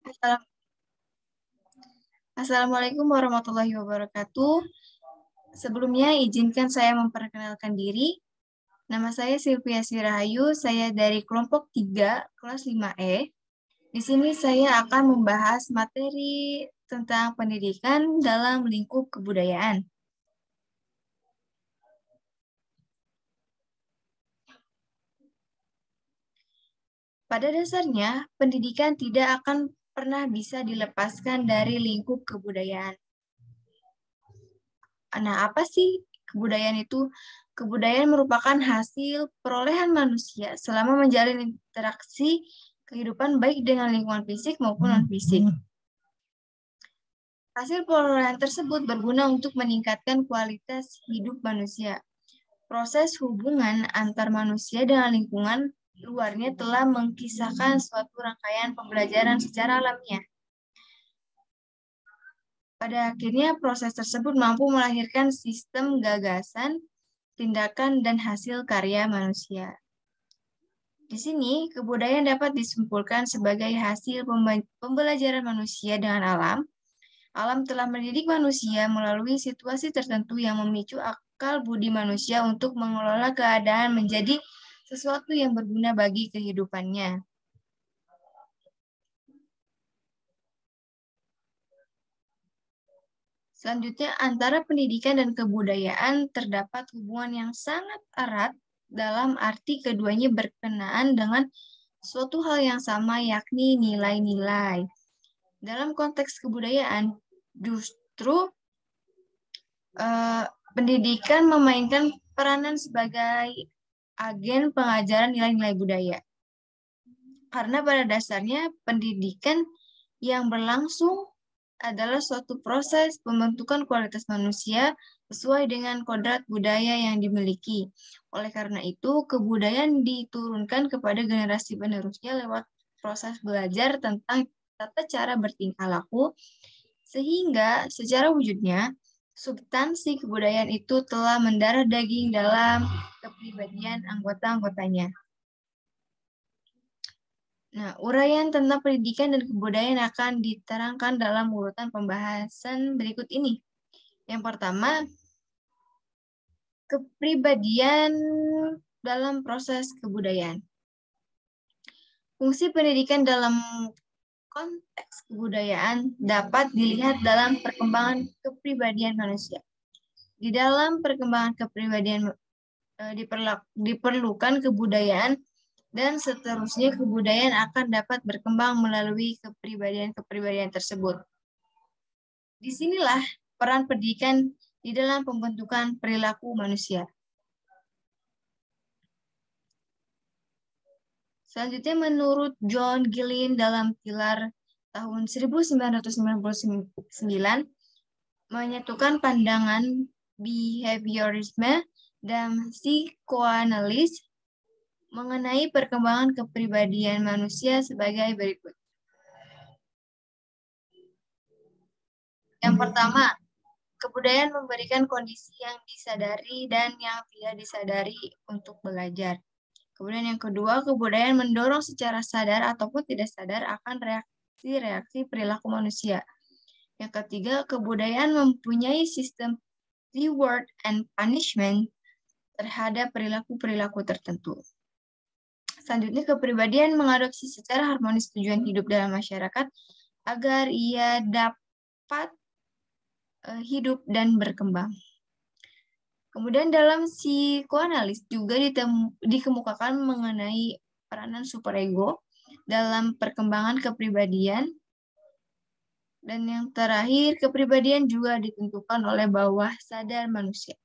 Assalam- Assalamualaikum warahmatullahi wabarakatuh. Sebelumnya izinkan saya memperkenalkan diri. Nama saya Sylvia Sirahayu, saya dari kelompok 3, kelas 5E. Di sini saya akan membahas materi tentang pendidikan dalam lingkup kebudayaan. Pada dasarnya, pendidikan tidak akan pernah bisa dilepaskan dari lingkup kebudayaan. Nah, apa sih kebudayaan itu? Kebudayaan merupakan hasil perolehan manusia selama menjalin interaksi kehidupan baik dengan lingkungan fisik maupun non-fisik. Hasil perolehan tersebut berguna untuk meningkatkan kualitas hidup manusia. Proses hubungan antar manusia dengan lingkungan luarnya telah mengkisahkan suatu rangkaian pembelajaran secara alamiah. Pada akhirnya, proses tersebut mampu melahirkan sistem gagasan, tindakan, dan hasil karya manusia. Di sini, kebudayaan dapat disimpulkan sebagai hasil pembelajaran manusia dengan alam. Alam telah mendidik manusia melalui situasi tertentu yang memicu akal budi manusia untuk mengelola keadaan menjadi sesuatu yang berguna bagi kehidupannya. Selanjutnya, antara pendidikan dan kebudayaan terdapat hubungan yang sangat erat dalam arti keduanya berkenaan dengan suatu hal yang sama, yakni nilai-nilai. Dalam konteks kebudayaan, justru pendidikan memainkan peranan sebagai agen pengajaran nilai-nilai budaya. Karena pada dasarnya pendidikan yang berlangsung adalah suatu proses pembentukan kualitas manusia sesuai dengan kodrat budaya yang dimiliki. Oleh karena itu, kebudayaan diturunkan kepada generasi penerusnya lewat proses belajar tentang tata cara bertingkah laku, sehingga secara wujudnya, substansi kebudayaan itu telah mendarah daging dalam kepribadian anggota-anggotanya. Nah, uraian tentang pendidikan dan kebudayaan akan diterangkan dalam urutan pembahasan berikut ini. Yang pertama, kepribadian dalam proses kebudayaan. Fungsi pendidikan dalam konteks kebudayaan dapat dilihat dalam perkembangan kepribadian manusia. Di dalam perkembangan kepribadian diperlukan kebudayaan dan seterusnya kebudayaan akan dapat berkembang melalui kepribadian-kepribadian tersebut. Disinilah peran pendidikan di dalam pembentukan perilaku manusia. Selanjutnya, menurut John Gillen dalam Pilar tahun 1999, menyatukan pandangan behaviorisme dan psikoanalis mengenai perkembangan kepribadian manusia sebagai berikut. Yang pertama, kebudayaan memberikan kondisi yang disadari dan yang tidak disadari untuk belajar. Kemudian yang kedua, kebudayaan mendorong secara sadar ataupun tidak sadar akan reaksi-reaksi perilaku manusia. Yang ketiga, kebudayaan mempunyai sistem reward and punishment terhadap perilaku-perilaku tertentu. Selanjutnya, kepribadian mengadopsi secara harmonis tujuan hidup dalam masyarakat agar ia dapat hidup dan berkembang. Kemudian dalam psikoanalis juga dikemukakan mengenai peranan superego dalam perkembangan kepribadian. Dan yang terakhir, kepribadian juga ditentukan oleh bawah sadar manusia.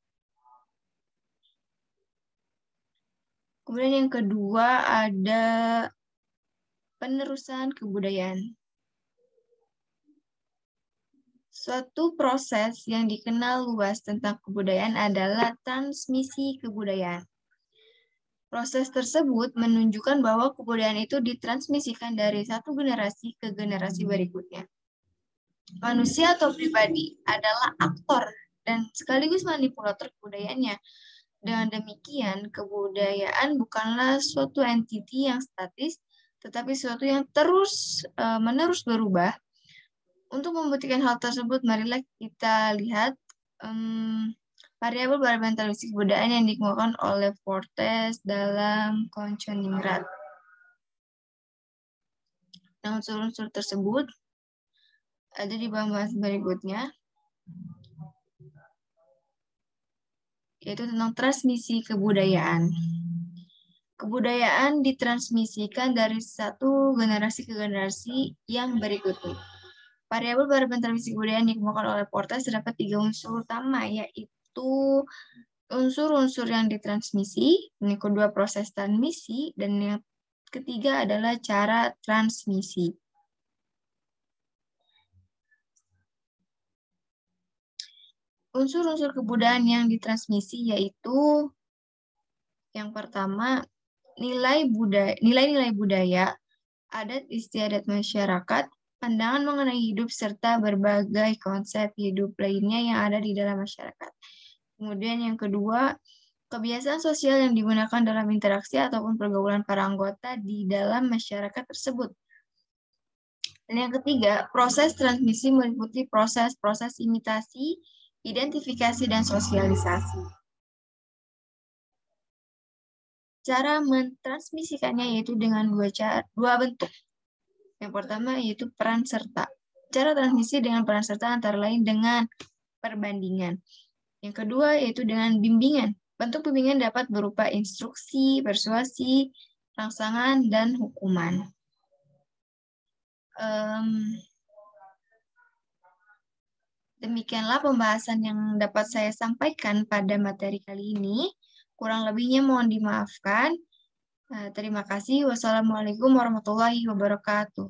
Kemudian yang kedua ada penerusan kebudayaan. Suatu proses yang dikenal luas tentang kebudayaan adalah transmisi kebudayaan. Proses tersebut menunjukkan bahwa kebudayaan itu ditransmisikan dari satu generasi ke generasi berikutnya. Manusia atau pribadi adalah aktor dan sekaligus manipulator kebudayaannya. Dengan demikian, kebudayaan bukanlah suatu entiti yang statis, tetapi sesuatu yang terus-menerus berubah. Untuk membuktikan hal tersebut, marilah kita lihat variabel berbentuk kebudayaan yang dikemukakan oleh Fortes dalam Konconingrat. Nah, unsur-unsur tersebut ada di pembahasan berikutnya, yaitu tentang transmisi kebudayaan. Kebudayaan ditransmisikan dari satu generasi ke generasi yang berikutnya. Variabel berbentuk kebudayaan yang dikemukakan oleh Fortes terdapat 3 unsur utama, yaitu unsur-unsur yang ditransmisi, yang kedua proses transmisi, dan yang ketiga adalah cara transmisi. Unsur-unsur kebudayaan yang ditransmisi yaitu yang pertama nilai-nilai budaya, adat istiadat masyarakat, pandangan mengenai hidup, serta berbagai konsep hidup lainnya yang ada di dalam masyarakat. Kemudian yang kedua, kebiasaan sosial yang digunakan dalam interaksi ataupun pergaulan para anggota di dalam masyarakat tersebut. Dan yang ketiga, proses transmisi meliputi proses-proses imitasi, identifikasi, dan sosialisasi. Cara mentransmisikannya yaitu dengan dua bentuk. Yang pertama yaitu peran serta. Cara transmisi dengan peran serta antara lain dengan perbandingan. Yang kedua yaitu dengan bimbingan. Bentuk bimbingan dapat berupa instruksi, persuasi, rangsangan, dan hukuman. Demikianlah pembahasan yang dapat saya sampaikan pada materi kali ini. Kurang lebihnya mohon dimaafkan. Terima kasih. Wassalamualaikum warahmatullahi wabarakatuh.